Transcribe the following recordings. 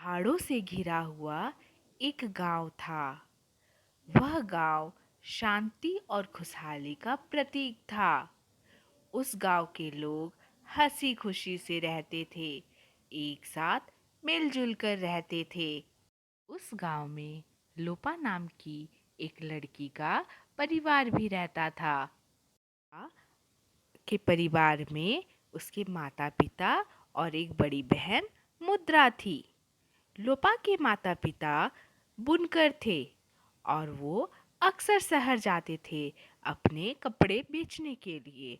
पहाड़ों से घिरा हुआ एक गांव था। वह गांव शांति और खुशहाली का प्रतीक था। उस गांव के लोग हंसी खुशी से रहते थे, एक साथ मिलजुल कर रहते थे। उस गांव में लोपा नाम की एक लड़की का परिवार भी रहता था। के परिवार में उसके माता पिता और एक बड़ी बहन मुद्रा थी। लोपा के माता पिता बुनकर थे और वो अक्सर शहर जाते थे अपने कपड़े बेचने के लिए।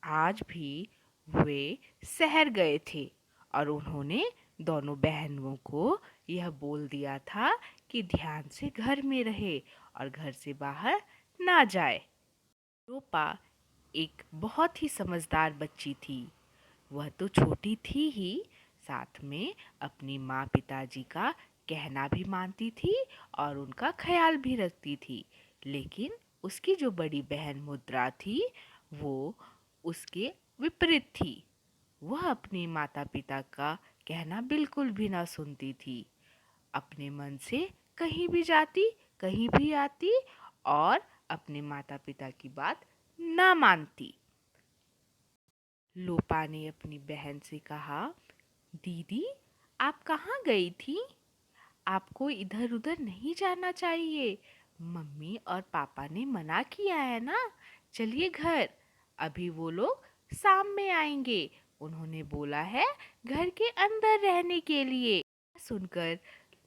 आज भी वे शहर गए थे और उन्होंने दोनों बहनों को यह बोल दिया था कि ध्यान से घर में रहे और घर से बाहर ना जाए। रूपा एक बहुत ही समझदार बच्ची थी। वह तो छोटी थी ही, साथ में अपनी माँ पिताजी का कहना भी मानती थी और उनका ख्याल भी रखती थी। लेकिन उसकी जो बड़ी बहन मुद्रा थी वो उसके विपरीत थी। वह अपने माता पिता का कहना बिल्कुल भी ना सुनती थी। अपने मन से कहीं भी जाती, कहीं भी आती और अपने माता पिता की बात ना मानती। लोपा ने अपनी बहन से कहा, दीदी आप कहाँ गई थी? आपको इधर उधर नहीं जाना चाहिए। मम्मी और पापा ने मना किया है ना। चलिए घर, अभी वो लोग शाम में आएंगे। उन्होंने बोला है घर के अंदर रहने के लिए। सुनकर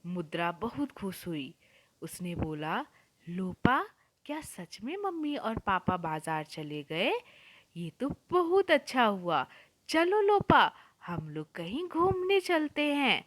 मुद्रा बहुत खुश हुई। उसने बोला, लोपा क्या सच में मम्मी और पापा बाजार चले गए? ये तो बहुत अच्छा हुआ। चलो लोपा, हम लोग कहीं घूमने चलते हैं।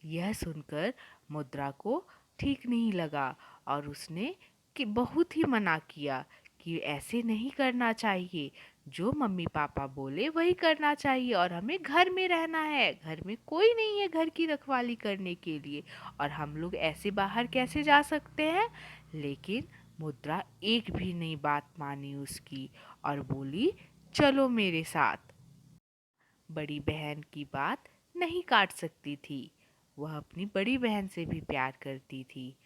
यह सुनकर मुद्रा को ठीक नहीं लगा और उसने कि बहुत ही मना किया कि ऐसे नहीं करना चाहिए। जो मम्मी पापा बोले वही करना चाहिए और हमें घर में रहना है। घर में कोई नहीं है घर की रखवाली करने के लिए और हम लोग ऐसे बाहर कैसे जा सकते हैं। लेकिन मुद्रा एक भी नहीं बात मानी उसकी और बोली, चलो मेरे साथ। बड़ी बहन की बात नहीं काट सकती थी। वह अपनी बड़ी बहन से भी प्यार करती थी,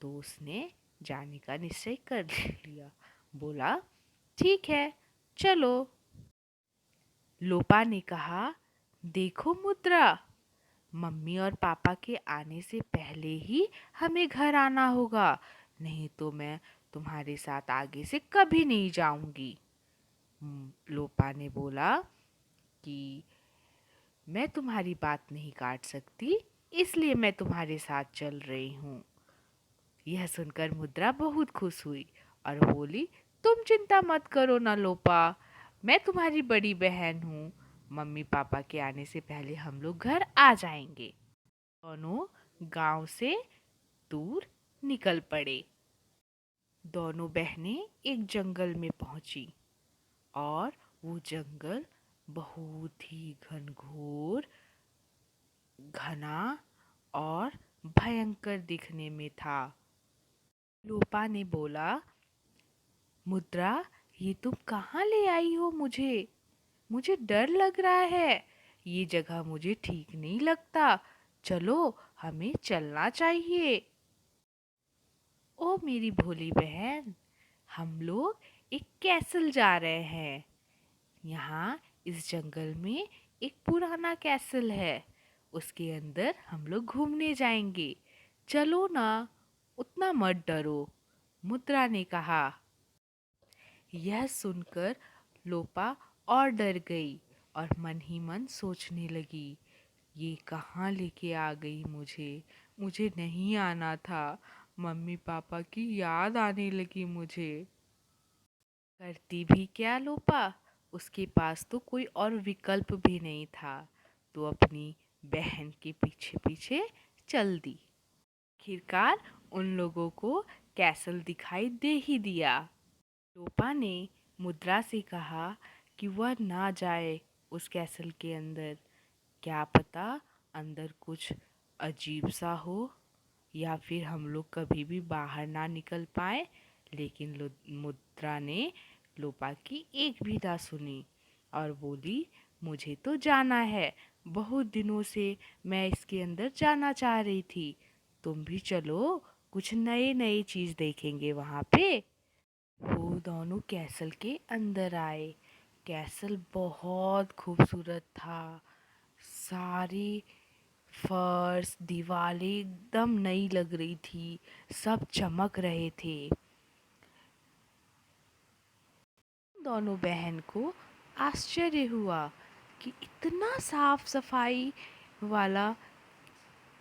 तो उसने जाने का निश्चय कर लिया। बोला, ठीक है, चलो। लोपा ने कहा, देखो मुद्रा, मम्मी और पापा के आने से पहले ही हमें घर आना होगा, नहीं तो मैं तुम्हारे साथ आगे से कभी नहीं जाऊंगी। लोपा ने बोला कि मैं तुम्हारी बात नहीं काट सकती, इसलिए मैं तुम्हारे साथ चल रही हूँ। यह सुनकर मुद्रा बहुत खुश हुई और बोली, तुम चिंता मत करो ना लोपा, मैं तुम्हारी बड़ी बहन हूँ। मम्मी पापा के आने से पहले हम लोग घर आ जाएंगे। दोनों गांव से दूर निकल पड़े। दोनों बहनें एक जंगल में पहुंची और वो जंगल बहुत ही घनघोर, घना और भयंकर दिखने में था। लोपा ने बोला, मुद्रा ये तुम कहाँ ले आई हो मुझे? मुझे डर लग रहा है। ये जगह मुझे ठीक नहीं लगता। चलो हमें चलना चाहिए। ओ मेरी भोली बहन, हम लोग एक कैसल जा रहे हैं। यहाँ इस जंगल में एक पुराना कैसल है। उसके अंदर हम लोग घूमने जाएंगे। चलो ना, उतना मत डरो। मुद्रा ने कहा। यह सुनकर लोपा और डर गई और मन ही मन सोचने लगी, ये कहाँ लेके आ गई मुझे? मुझे नहीं आना था। मम्मी पापा की याद आने लगी मुझे। करती भी क्या लोपा? उसके पास तो कोई और विकल्प भी नहीं था, तो अपनी बहन के पीछे पीछे चल दी। आखिरकार उन लोगों को कैसल दिखाई दे ही दिया। लोपा ने मुद्रा से कहा कि वह ना जाए उस कैसल के अंदर। क्या पता अंदर कुछ अजीब सा हो या फिर हम लोग कभी भी बाहर ना निकल पाए। लेकिन मुद्रा ने लोपा की एक भी ना सुनी और बोली, मुझे तो जाना है। बहुत दिनों से मैं इसके अंदर जाना चाह रही थी। तुम भी चलो, कुछ नए नए चीज देखेंगे वहां पे। वो दोनों कैसल के अंदर आए। कैसल बहुत खूबसूरत था। सारी फर्श दीवारें एकदम नई लग रही थी। सब चमक रहे थे। दोनों बहन को आश्चर्य हुआ कि इतना साफ सफाई वाला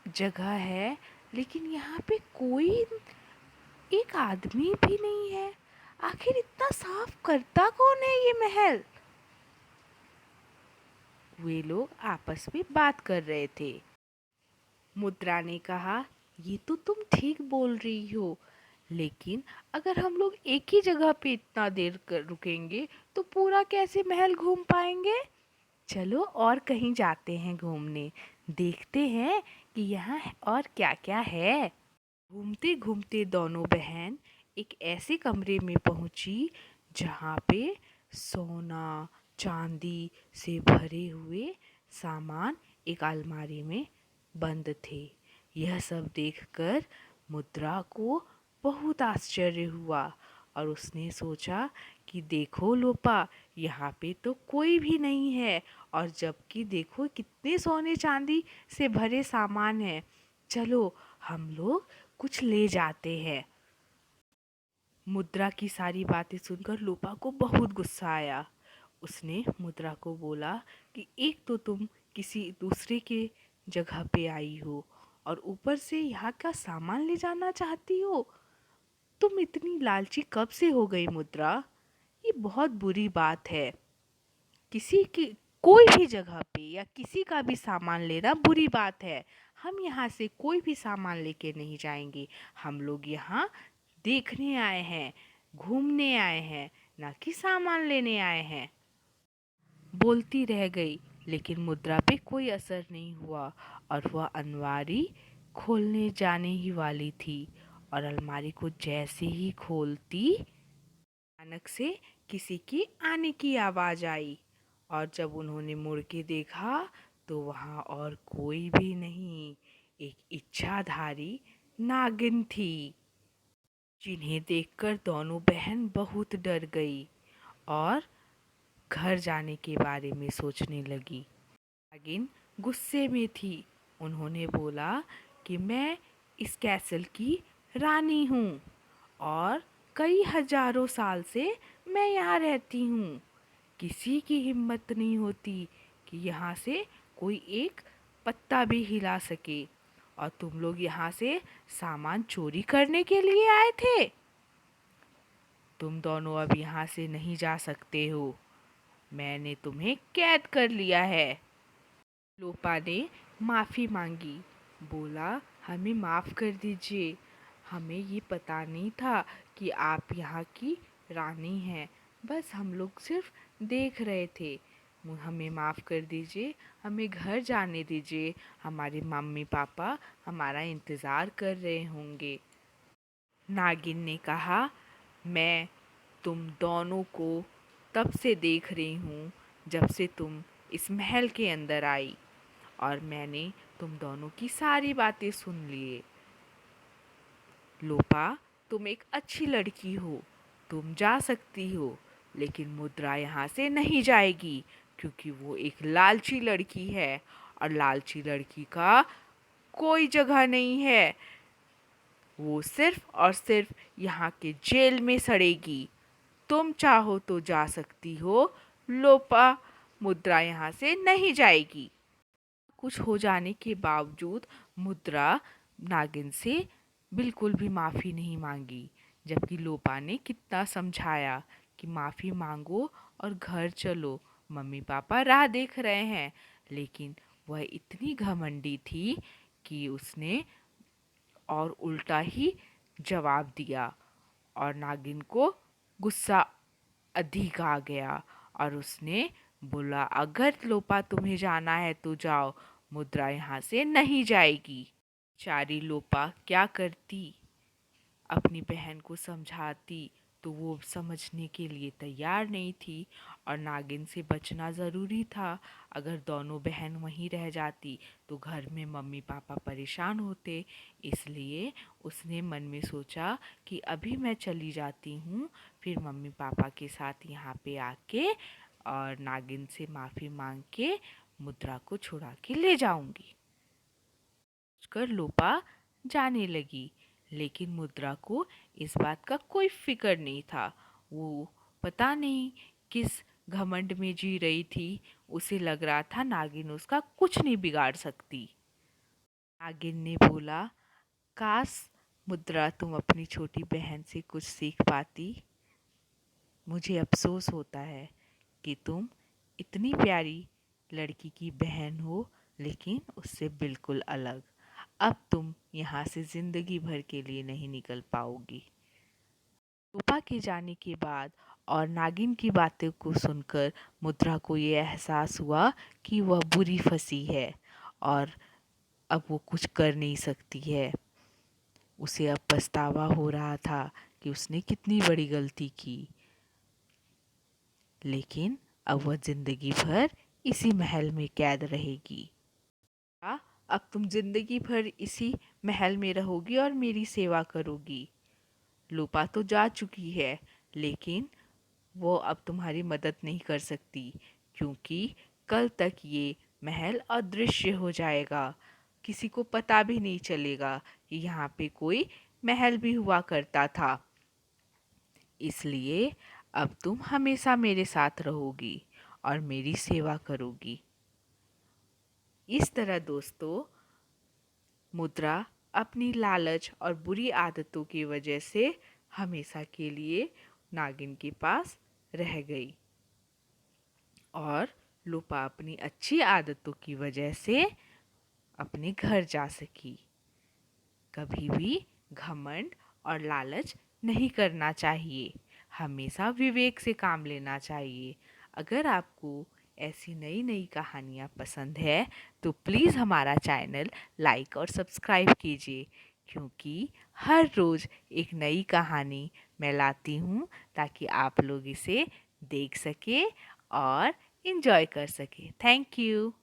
जगह है, लेकिन यहाँ पे कोई एक आदमी भी नहीं है। आखिर इतना साफ करता कौन है ये महल? वे लोग आपस में बात कर रहे थे। मुद्रा ने कहा, ये तो तुम ठीक बोल रही हो, लेकिन अगर हम लोग एक ही जगह पे इतना देर कर रुकेंगे तो पूरा कैसे महल घूम पाएंगे? चलो और कहीं जाते हैं घूमने, देखते हैं कि यहाँ और क्या क्या है। घूमते घूमते दोनों बहन एक ऐसे कमरे में पहुंची जहाँ पे सोना चांदी से भरे हुए सामान एक अलमारी में बंद थे। यह सब देखकर मुद्रा को बहुत आश्चर्य हुआ और उसने सोचा कि देखो लोपा, यहाँ पे तो कोई भी नहीं है, और जबकि देखो कितने सोने चांदी से भरे सामान हैं। चलो हम लोग कुछ ले जाते हैं। मुद्रा की सारी बातें सुनकर लोपा को बहुत गुस्सा आया। उसने मुद्रा को बोला कि एक तो तुम किसी दूसरे के जगह पे आई हो और ऊपर से यहाँ का सामान ले जाना चाहती हो। तुम इतनी लालची कब से हो गई मुद्रा? ये बहुत बुरी बात है। किसी की कोई भी जगह पे या किसी का भी सामान लेना बुरी बात है। हम यहाँ से कोई भी सामान लेके नहीं जाएंगे। हम लोग यहाँ देखने आए हैं, घूमने आए हैं, ना कि सामान लेने आए हैं। बोलती रह गई, लेकिन मुद्रा पे कोई असर नहीं हुआ और वह अलमारी खोलने जाने ही वाली थी। और अलमारी को जैसे ही खोलती, अचानक से किसी के आने की आवाज आई। और जब उन्होंने मुड़ के देखा तो वहां और कोई भी नहीं, एक इच्छाधारी नागिन थी, जिन्हें देखकर दोनों बहन बहुत डर गई और घर जाने के बारे में सोचने लगी। नागिन गुस्से में थी। उन्होंने बोला कि मैं इस कैसल की रानी हूँ और कई हजारों साल से मैं यहाँ रहती हूँ। किसी की हिम्मत नहीं होती कि यहाँ से कोई एक पत्ता भी हिला सके, और तुम लोग यहाँ से सामान चोरी करने के लिए आए थे। तुम दोनों अब यहाँ से नहीं जा सकते हो। मैंने तुम्हें कैद कर लिया है। लोपा ने माफ़ी मांगी। बोला, हमें माफ़ कर दीजिए। हमें ये पता नहीं था कि आप यहाँ की रानी हैं। बस हम लोग सिर्फ देख रहे थे। हमें माफ़ कर दीजिए। हमें घर जाने दीजिए। हमारे मम्मी पापा हमारा इंतज़ार कर रहे होंगे। नागिन ने कहा, मैं तुम दोनों को तब से देख रही हूँ जब से तुम इस महल के अंदर आई, और मैंने तुम दोनों की सारी बातें सुन लिए। लोपा, तुम एक अच्छी लड़की हो, तुम जा सकती हो, लेकिन मुद्रा यहाँ से नहीं जाएगी, क्योंकि वो एक लालची लड़की है और लालची लड़की का कोई जगह नहीं है। वो सिर्फ और सिर्फ यहाँ के जेल में सड़ेगी। तुम चाहो तो जा सकती हो लोपा, मुद्रा यहाँ से नहीं जाएगी। कुछ हो जाने के बावजूद मुद्रा नागिन से बिल्कुल भी माफ़ी नहीं मांगी, जबकि लोपा ने कितना समझाया कि माफ़ी मांगो और घर चलो, मम्मी पापा राह देख रहे हैं। लेकिन वह इतनी घमंडी थी कि उसने और उल्टा ही जवाब दिया, और नागिन को गुस्सा अधिक आ गया और उसने बोला, अगर लोपा तुम्हें जाना है तो जाओ, मुद्रा यहाँ से नहीं जाएगी। चारी लोपा क्या करती, अपनी बहन को समझाती तो वो समझने के लिए तैयार नहीं थी और नागिन से बचना ज़रूरी था। अगर दोनों बहन वहीं रह जाती तो घर में मम्मी पापा परेशान होते। इसलिए उसने मन में सोचा कि अभी मैं चली जाती हूँ, फिर मम्मी पापा के साथ यहाँ पे आके और नागिन से माफ़ी मांग के मुद्रा को छुड़ा के ले जाऊंगी। कर लोपा जाने लगी, लेकिन मुद्रा को इस बात का कोई फिक्र नहीं था। वो पता नहीं किस घमंड में जी रही थी। उसे लग रहा था नागिन उसका कुछ नहीं बिगाड़ सकती। नागिन ने बोला, काश मुद्रा तुम अपनी छोटी बहन से कुछ सीख पाती। मुझे अफसोस होता है कि तुम इतनी प्यारी लड़की की बहन हो, लेकिन उससे बिल्कुल अलग। अब तुम यहाँ से जिंदगी भर के लिए नहीं निकल पाओगी। रूपा के जाने के बाद और नागिन की बातें को सुनकर मुद्रा को ये एहसास हुआ कि वह बुरी फंसी है और अब वो कुछ कर नहीं सकती है। उसे अब पछतावा हो रहा था कि उसने कितनी बड़ी गलती की, लेकिन अब वह जिंदगी भर इसी महल में कैद रहेगी। अब तुम जिंदगी भर इसी महल में रहोगी और मेरी सेवा करोगी। लोपा तो जा चुकी है, लेकिन वो अब तुम्हारी मदद नहीं कर सकती, क्योंकि कल तक ये महल अदृश्य हो जाएगा। किसी को पता भी नहीं चलेगा कि यहाँ पे कोई महल भी हुआ करता था। इसलिए अब तुम हमेशा मेरे साथ रहोगी और मेरी सेवा करोगी। इस तरह दोस्तों, मुद्रा अपनी लालच और बुरी आदतों की वजह से हमेशा के लिए नागिन के पास रह गई और लोपा अपनी अच्छी आदतों की वजह से अपने घर जा सकी। कभी भी घमंड और लालच नहीं करना चाहिए, हमेशा विवेक से काम लेना चाहिए। अगर आपको ऐसी नई नई कहानियाँ पसंद है तो प्लीज़ हमारा चैनल लाइक और सब्सक्राइब कीजिए, क्योंकि हर रोज़ एक नई कहानी मैं लाती हूँ ताकि आप लोग इसे देख सके और इन्जॉय कर सके। Thank you.